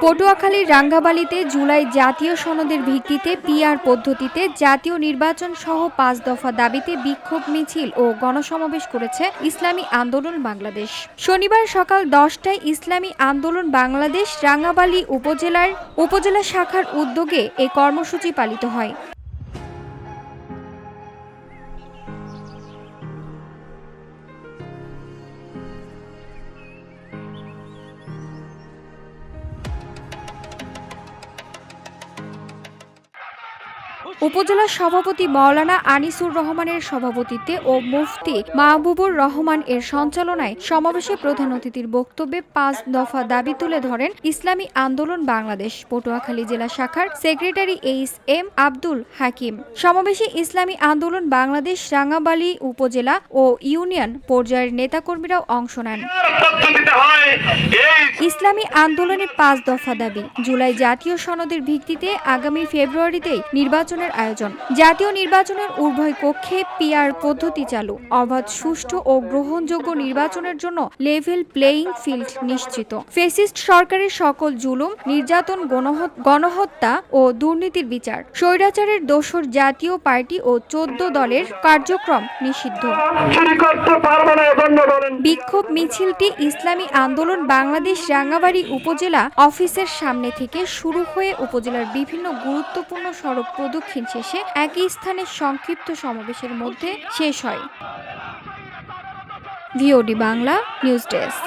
পটুয়াখালীর রাঙ্গাবালিতে জুলাই জাতীয় সনদের ভিত্তিতে পিআর পদ্ধতিতে জাতীয় নির্বাচন সহ ৫ দফা দাবিতে বিক্ষোভ মিছিল ও গণসমাবেশ করেছে ইসলামী আন্দোলন বাংলাদেশ। শনিবার সকাল ১০টায় ইসলামী আন্দোলন বাংলাদেশ রাঙ্গাবালী উপজেলা শাখার উদ্যোগে এ কর্মসূচি পালিত হয়। উপজেলা সভাপতি মাওলানা আনিসুর রহমানের সভাপতিত্বে ও মুফতি মাহবুবুর রহমান এর সঞ্চালনায় সমাবেশে প্রধান অতিথির বক্তব্যে ৫ দফা দাবি তুলে ধরেন ইসলামী আন্দোলন বাংলাদেশ পটুয়াখালী জেলা শাখার সেক্রেটারি এইচ.এম. আব্দুল হাকিম। সমাবেশে ইসলামী আন্দোলন বাংলাদেশ রাঙ্গাবালী উপজেলা ও ইউনিয়ন পর্যায়ের নেতাকর্মীরাও অংশ নেন। ইসলামী আন্দোলনের ৫ দফা দাবি: জুলাই জাতীয় সনদের ভিত্তিতে আগামী ফেব্রুয়ারিতেই নির্বাচনের আয়োজন, জাতীয় নির্বাচনের উভয় কক্ষে পিআর পদ্ধতি চালু, অবাধ, সুষ্ঠু ও গ্রহণযোগ্য নির্বাচনের জন্য লেভেল প্লেয়িং ফিল্ড নিশ্চিত, ফ্যাসিস্ট সরকারের সকল জুলুম, নির্যাতন, গণহত্যা ও দুর্নীতির বিচার, স্বৈরাচারের দোসর জাতীয় পার্টি ও ১৪ দলের কার্যক্রম নিষিদ্ধ। বিক্ষোভ মিছিলটি ইসলামী আন্দোলন বাংলাদেশ রাঙ্গাবাড়ী উপজেলা অফিসের সামনে থেকে শুরু হয়ে উপজেলার বিভিন্ন গুরুত্বপূর্ণ সড়ক প্রদক্ষিণ শেষে একই স্থানে সংক্ষিপ্ত সমাবেশের মধ্যে শেষ হয়। VOD Bangla news desk.